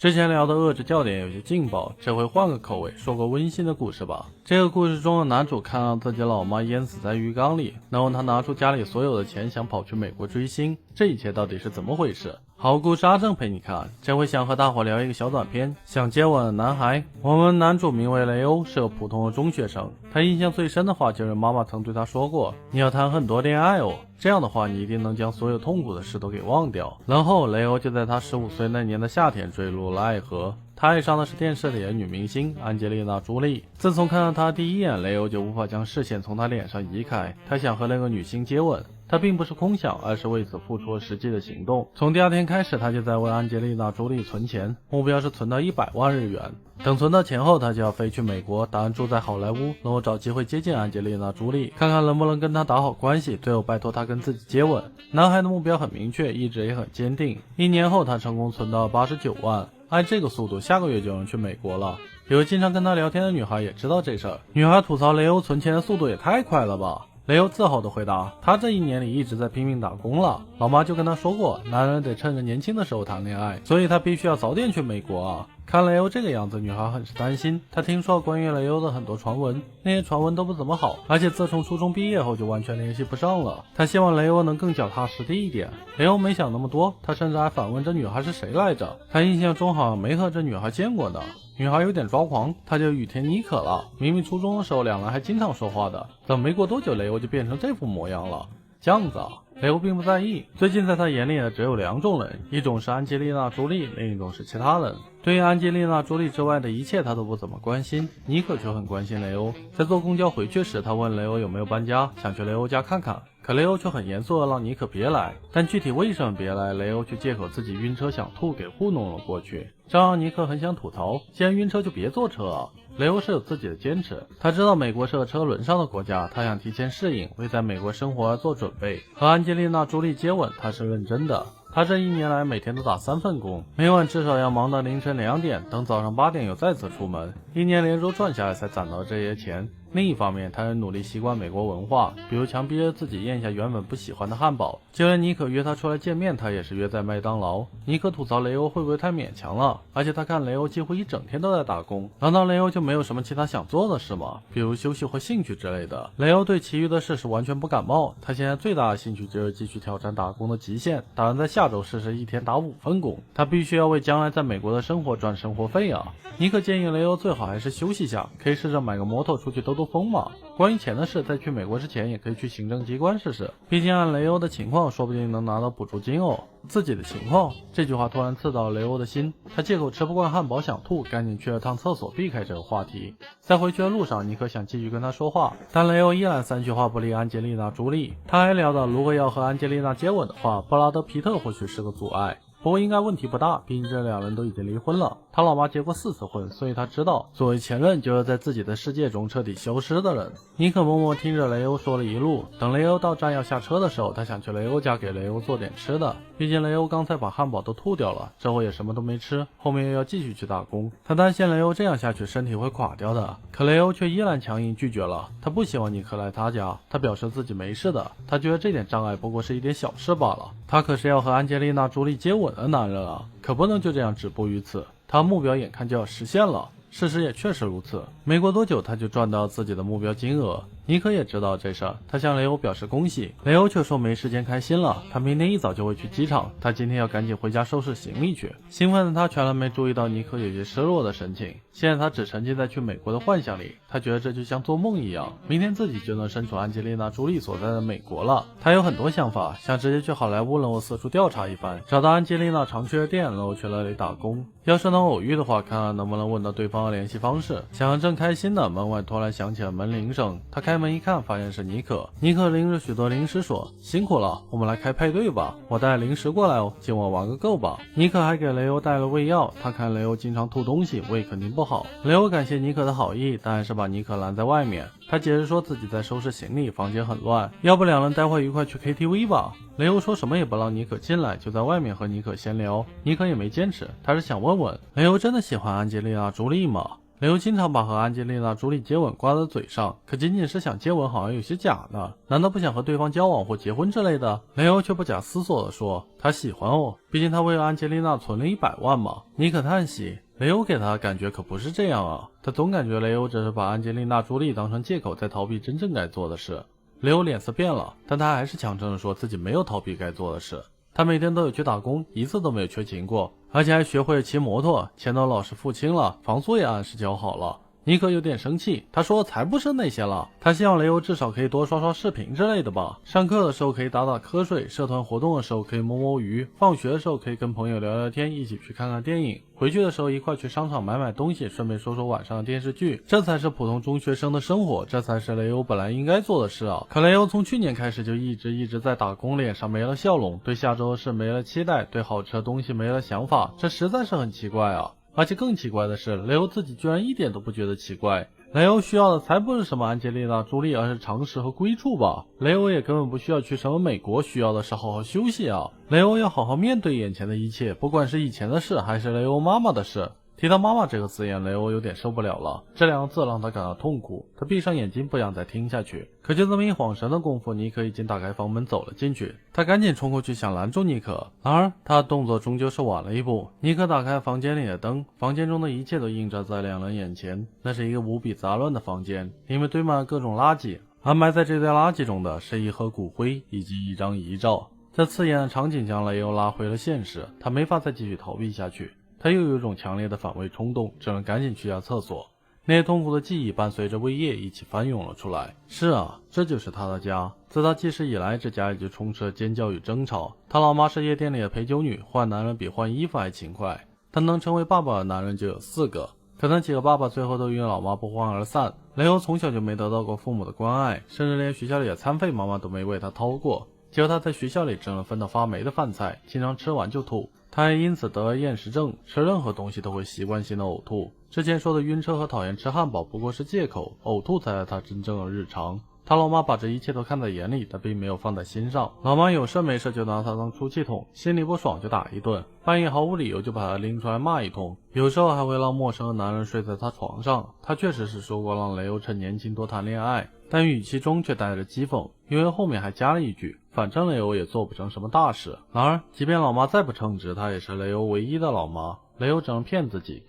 之前聊的遏制教点有些劲爆，这回换个口味，说个温馨的故事吧。这个故事中的男主看到自己老妈淹死在浴缸里，然后他拿出家里所有的钱想跑去美国追星，这一切到底是怎么回事？好故事阿正陪你看，这回想和大伙聊一个小短片，想接吻的男孩。我们男主名为雷欧，是个普通的中学生。他印象最深的话就是妈妈曾对他说过，你要谈很多恋爱哦，这样的话你一定能将所有痛苦的事都给忘掉。然后雷欧就在他15岁那年的夏天坠入了爱河。他爱上的是电视里的女明星安吉丽娜·朱莉。自从看到她第一眼，雷欧就无法将视线从她脸上移开。他想和那个女星接吻，他并不是空想，而是为此付出了实际的行动。从第二天开始，他就在为安吉丽娜·朱莉存钱，目标是存到100万日元。等存到钱后，他就要飞去美国，打算住在好莱坞，然后找机会接近安吉丽娜·朱莉，看看能不能跟她打好关系，最后拜托她跟自己接吻。男孩的目标很明确，意志也很坚定。1年后，他成功存到了89万。按这个速度，下个月就能去美国了。有个经常跟他聊天的女孩也知道这事儿，女孩吐槽雷欧存钱的速度也太快了吧。雷欧自豪地回答，他这1年里一直在拼命打工了，老妈就跟他说过，男人得趁着年轻的时候谈恋爱，所以他必须要早点去美国啊。看雷欧这个样子，女孩很是担心。她听说关于雷欧的很多传闻，那些传闻都不怎么好，而且自从初中毕业后就完全联系不上了。她希望雷欧能更脚踏实地一点。雷欧没想那么多，他甚至还反问这女孩是谁来着，他印象中好像没和这女孩见过呢。女孩有点抓狂，她就雨田妮可了。明明初中的时候两人还经常说话的，怎么没过多久雷欧就变成这副模样了？这样子啊。雷欧并不在意，最近在他眼里只有2种人，一种是安吉丽娜·朱莉，另一种是其他人。对于安吉丽娜·朱莉之外的一切他都不怎么关心，妮可却很关心雷欧。在坐公交回去时，他问雷欧有没有搬家，想去雷欧家看看，可雷欧却很严肃地让妮可别来，但具体为什么别来，雷欧却借口自己晕车想吐给糊弄了过去，这让妮可很想吐槽，既然晕车就别坐车啊。雷欧是有自己的坚持，他知道美国是个车轮上的国家，他想提前适应，为在美国生活而做准备。和安吉丽娜·朱莉接吻，他是认真的。他这1年来每天都打3份工，每晚至少要忙到凌晨2点，等早上8点又再次出门，1年连轴转下来才攒到这些钱。另一方面，他也努力习惯美国文化，比如强逼着自己咽下原本不喜欢的汉堡。就连妮可约他出来见面，他也是约在麦当劳。妮可吐槽雷欧会不会太勉强了，而且他看雷欧几乎一整天都在打工，难道雷欧就没有什么其他想做的事吗？比如休息或兴趣之类的。雷欧对其余的事是完全不感冒，他现在最大的兴趣就是继续挑战打工的极限，打算在下周试试1天打5份工。他必须要为将来在美国的生活赚生活费啊。妮可建议雷欧最好还是休息下，可以试着买个摩托出去兜兜风嘛。关于钱的事，在去美国之前也可以去行政机关试试，毕竟按雷欧的情况，说不定能拿到补助金哦。自己的情况，这句话突然刺到雷欧的心，他借口吃不惯汉堡想吐，赶紧去了趟厕所避开这个话题。在回去的路上，妮可想继续跟他说话，但雷欧依然3句话不离安吉丽娜·朱莉。他还聊到，如果要和安吉丽娜接吻的话，布拉德·皮特或许是个阻碍，不过应该问题不大，毕竟这2人都已经离婚了。他老妈结过4次婚，所以他知道作为前任就是在自己的世界中彻底消失的人。妮可默默听着雷欧说了一路，等雷欧到站要下车的时候，他想去雷欧家给雷欧做点吃的，毕竟雷欧刚才把汉堡都吐掉了，这会也什么都没吃，后面又要继续去打工。他担心雷欧这样下去身体会垮掉的，可雷欧却依然强硬拒绝了。他不希望妮可来他家，他表示自己没事的，他觉得这点障碍不过是一点小事罢了。他可是要和安吉丽娜·朱莉接吻的男人啊，可不能就这样止步于此。他目标眼看就要实现了，事实也确实如此。没过多久，他就赚到自己的目标金额。妮可也知道这事儿，他向雷欧表示恭喜，雷欧却说没时间开心了，他明天一早就会去机场，他今天要赶紧回家收拾行李去。兴奋的他全然没注意到妮可有些失落的神情，现在他只沉浸在去美国的幻想里，他觉得这就像做梦一样，明天自己就能身处安吉丽娜·朱莉所在的美国了。他有很多想法，想直接去好莱坞，然后四处调查一番，找到安吉丽娜常去的店，然后去那里打工。要是能偶遇的话，看看能不能问到对方的联系方式。想得正开心呢，门外突然响起了门铃声，他开门一看，发现是妮可。妮可拎着许多零食说，辛苦了，我们来开派对吧，我带零食过来哦，今晚玩个够吧。妮可还给雷欧带了胃药，他看雷欧经常吐东西，胃肯定不好。雷欧感谢妮可的好意，但还是把妮可拦在外面。他解释说自己在收拾行李，房间很乱，要不2人待会一块去 KTV 吧。雷欧说什么也不让妮可进来，就在外面和妮可闲聊。妮可也没坚持，他是想问问雷欧真的喜欢安吉丽娜·朱莉吗？雷欧经常把和安吉丽娜·朱莉接吻挂在嘴上，可仅仅是想接吻好像有些假呢，难道不想和对方交往或结婚之类的？雷欧却不假思索地说，他喜欢我，毕竟他为了安吉丽娜存了100万嘛。尼克叹息，雷欧给他的感觉可不是这样啊，他总感觉雷欧只是把安吉丽娜·朱莉当成借口在逃避真正该做的事。雷欧脸色变了，但他还是强撑着说自己没有逃避该做的事。他每天都有去打工，一次都没有缺勤过，而且还学会了骑摩托，钱都老实付清了，房租也按时交好了。尼克有点生气，他说才不是那些了，他希望雷欧至少可以多刷刷视频之类的吧，上课的时候可以打打瞌睡，社团活动的时候可以摸摸鱼，放学的时候可以跟朋友聊聊天，一起去看看电影，回去的时候一块去商场买买东西，顺便说说晚上的电视剧，这才是普通中学生的生活，这才是雷欧本来应该做的事啊。可雷欧从去年开始就一直在打工，脸上没了笑容，对下周的事没了期待，对好吃的东西没了想法，这实在是很奇怪啊。而且更奇怪的是，雷欧自己居然一点都不觉得奇怪。雷欧需要的才不是什么安吉丽娜·朱莉，而是常识和归处吧。雷欧也根本不需要去什么美国，需要的是好好休息啊。雷欧要好好面对眼前的一切，不管是以前的事还是雷欧妈妈的事。提到妈妈这个字眼，雷欧有点受不了了，这2个字让他感到痛苦，他闭上眼睛不想再听下去。可就这么一晃神的功夫，尼克已经打开房门走了进去，他赶紧冲过去想拦住尼克，然而他的动作终究是晚了一步。尼克打开房间里的灯，房间中的一切都映照在2人眼前，那是一个无比杂乱的房间，里面堆满了各种垃圾，而埋在这堆垃圾中的是一盒骨灰以及一张遗照。这刺眼的场景将雷欧拉回了现实，他没法再继续逃避下去。他又有一种强烈的反胃冲动，只能赶紧去下厕所。那些痛苦的记忆伴随着胃液一起翻涌了出来。是啊，这就是他的家。自他记事以来，这家里就充斥着尖叫与争吵。他老妈是夜店里的陪酒女，换男人比换衣服还勤快。他能成为爸爸的男人就有4个，可那几个爸爸最后都因为老妈不欢而散。雷欧从小就没得到过父母的关爱，甚至连学校里的餐费妈妈都没为他掏过。结果他在学校里整了分到发霉的饭菜，经常吃完就吐。他还因此得了厌食症，吃任何东西都会习惯性的呕吐。之前说的晕车和讨厌吃汉堡不过是借口，呕吐才是他真正的日常。他老妈把这一切都看在眼里，但并没有放在心上。老妈有事没事就拿他当出气筒，心里不爽就打一顿，半夜毫无理由就把他拎出来骂一通，有时候还会让陌生的男人睡在他床上。他确实是说过让雷欧趁年轻多谈恋爱，但语气中却带着讥讽，因为后面还加了一句反正雷欧也做不成什么大事。然而即便老妈再不称职，她也是雷欧唯一的老妈。雷欧只能骗自己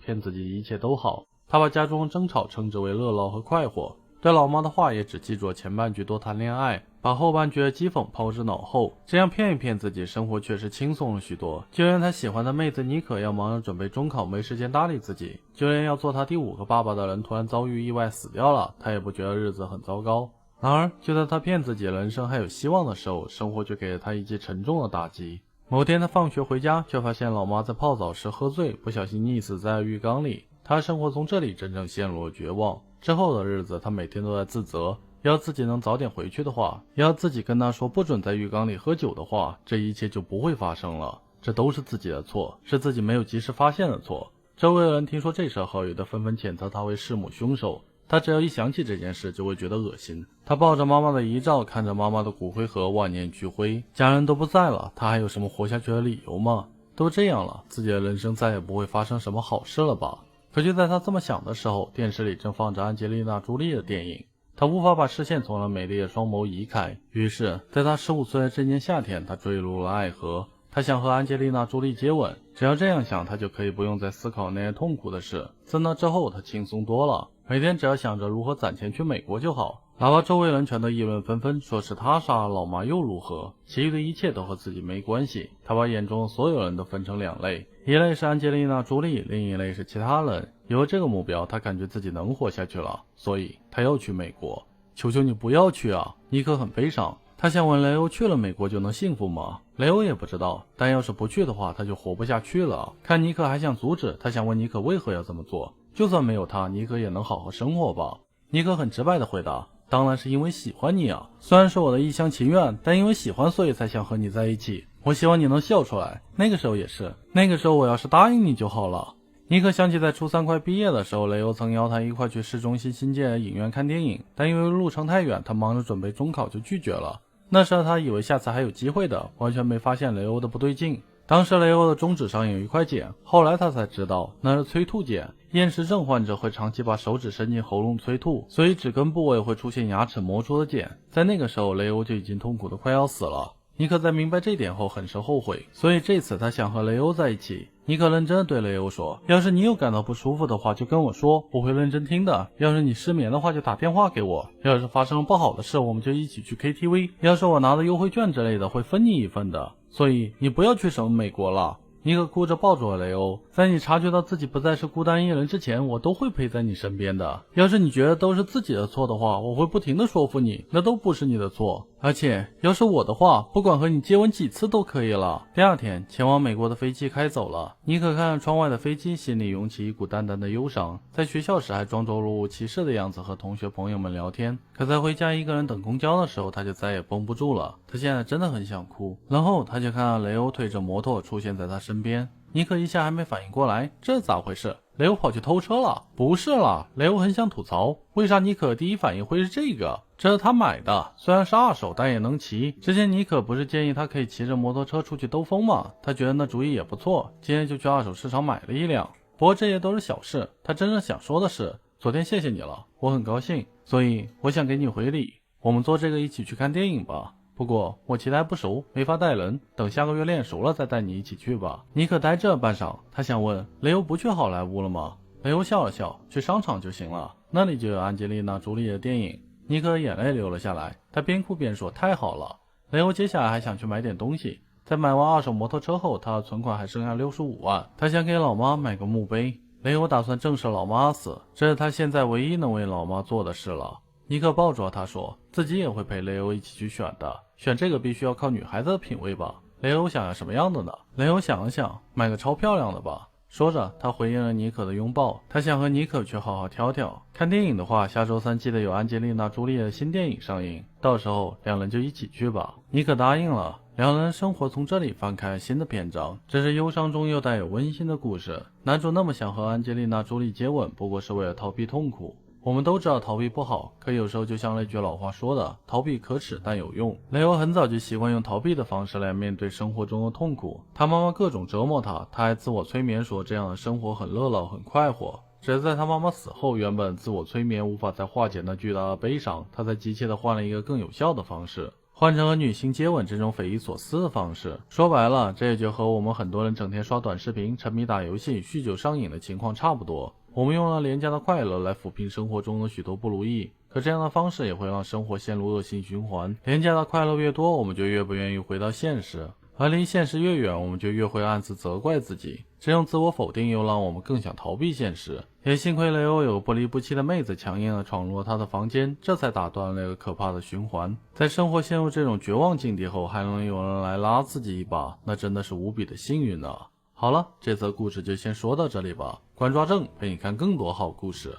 一切都好。他把家中的争吵称之为热闹和快活，对老妈的话也只记住了前半句多谈恋爱，把后半句的讥讽抛之脑后。这样骗一骗自己，生活确实轻松了许多。就连他喜欢的妹子妮可要忙着准备中考，没时间搭理自己，就连要做他第5个爸爸的人突然遭遇意外死掉了，他也不觉得日子很糟糕。然而就在他骗自己人生还有希望的时候，生活却给了他一记沉重的打击。某天他放学回家，却发现老妈在泡澡时喝醉，不小心溺死在浴缸里。他生活从这里真正陷入了绝望。之后的日子他每天都在自责，要自己能早点回去的话，要自己跟他说不准在浴缸里喝酒的话，这一切就不会发生了。这都是自己的错，是自己没有及时发现的错。周围的人听说这事后，有的纷纷谴责他为弑母凶手。他只要一想起这件事就会觉得恶心。他抱着妈妈的遗照，看着妈妈的骨灰盒，万念俱灰。家人都不在了，他还有什么活下去的理由吗？都这样了，自己的人生再也不会发生什么好事了吧？可就在他这么想的时候，电视里正放着安吉丽娜·朱莉的电影。他无法把视线从那美丽的双眸移开，于是在他15岁的这年夏天，他坠入了爱河。他想和安吉丽娜·朱莉接吻，只要这样想，他就可以不用再思考那些痛苦的事。在那之后，他轻松多了，每天只要想着如何攒钱去美国就好。哪怕周围人全都议论纷纷，说是他杀了老妈又如何？其余的一切都和自己没关系。他把眼中的所有人都分成2类，一类是安吉丽娜·朱莉，另一类是其他人。有了这个目标，他感觉自己能活下去了，所以他要去美国。求求你不要去啊！尼克很悲伤。他想问雷欧去了美国就能幸福吗？雷欧也不知道，但要是不去的话，他就活不下去了。看尼克还想阻止，他想问尼克为何要这么做。就算没有他，尼克也能好好生活吧？尼克很直白地回答，当然是因为喜欢你啊，虽然是我的一厢情愿，但因为喜欢所以才想和你在一起。我希望你能笑出来。那个时候也是，那个时候我要是答应你就好了。尼克想起在初3快毕业的时候，雷欧曾邀他一块去市中心新建的影院看电影，但因为路程太远，他忙着准备中考就拒绝了。那时候他以为下次还有机会的，完全没发现雷欧的不对劲。当时雷欧的中指上有一块茧，后来他才知道那是催吐茧。厌食症患者会长期把手指伸进喉咙催吐，所以指根部位会出现牙齿磨出的茧。在那个时候，雷欧就已经痛苦的快要死了。尼克在明白这点后很是后悔，所以这次他想和雷欧在一起。尼克认真的对雷欧说，要是你有感到不舒服的话就跟我说，我会认真听的。要是你失眠的话就打电话给我，要是发生了不好的事我们就一起去 KTV， 要是我拿的优惠券之类的会分你一份的，所以你不要去什么美国了。尼克哭着抱住了雷欧，在你察觉到自己不再是孤单一人之前，我都会陪在你身边的。要是你觉得都是自己的错的话，我会不停的说服你，那都不是你的错。而且要是我的话，不管和你接吻几次都可以了。第二天，前往美国的飞机开走了。尼克看着窗外的飞机，心里涌起一股淡淡的忧伤。在学校时还装作若无其事的样子和同学朋友们聊天，可在回家一个人等公交的时候，他就再也绷不住了。他现在真的很想哭。然后他就看到雷欧推着摩托出现在他身边。尼克一下还没反应过来，这咋回事？雷欧跑去偷车了？不是啦，雷欧很想吐槽，为啥尼克第一反应会是这个？这是他买的，虽然是二手，但也能骑。之前尼克不是建议他可以骑着摩托车出去兜风吗？他觉得那主意也不错，今天就去二手市场买了一辆。不过这些都是小事，他真正想说的是，昨天谢谢你了，我很高兴，所以我想给你回礼，我们做这个一起去看电影吧。不过我骑得还不熟，没法带人，等下个月练熟了再带你一起去吧。尼克呆着半晌，他想问雷欧不去好莱坞了吗？雷欧笑了笑，去商场就行了，那里就有安吉丽娜·朱莉的电影。尼克眼泪流了下来，他边哭边说太好了。雷欧接下来还想去买点东西，在买完二手摩托车后，他的存款还剩下65万，他想给老妈买个墓碑。雷欧打算正视老妈死，这是他现在唯一能为老妈做的事了。尼克抱住他说，自己也会陪雷欧一起去选的，选这个必须要靠女孩子的品味吧。雷欧想要什么样的呢？雷欧想了想，买个超漂亮的吧。说着他回应了尼克的拥抱，他想和尼克去好好挑挑。看电影的话，下周3记得有安吉丽娜·朱莉的新电影上映，到时候两人就一起去吧。尼克答应了，两人生活从这里翻开新的篇章，这是忧伤中又带有温馨的故事。男主那么想和安吉丽娜·朱莉接吻，不过是为了逃避痛苦。我们都知道逃避不好，可有时候就像那句老话说的，逃避可耻但有用。雷欧很早就习惯用逃避的方式来面对生活中的痛苦，他妈妈各种折磨他，他还自我催眠说这样的生活很热闹很快活。只是在他妈妈死后，原本自我催眠无法再化解那巨大的悲伤，他才急切地换了一个更有效的方式，换成和女性接吻这种匪夷所思的方式。说白了，这也就和我们很多人整天刷短视频、沉迷打游戏、酗酒上瘾的情况差不多。我们用了廉价的快乐来抚平生活中的许多不如意，可这样的方式也会让生活陷入恶性循环。廉价的快乐越多，我们就越不愿意回到现实，而离现实越远，我们就越会暗自责怪自己。这种自我否定又让我们更想逃避现实。也幸亏雷欧有不离不弃的妹子强硬地闯入了他的房间，这才打断了那个可怕的循环。在生活陷入这种绝望境地后，还能有人来拉自己一把，那真的是无比的幸运啊。好了，这则故事就先说到这里吧。关注阿正，陪你看更多好故事。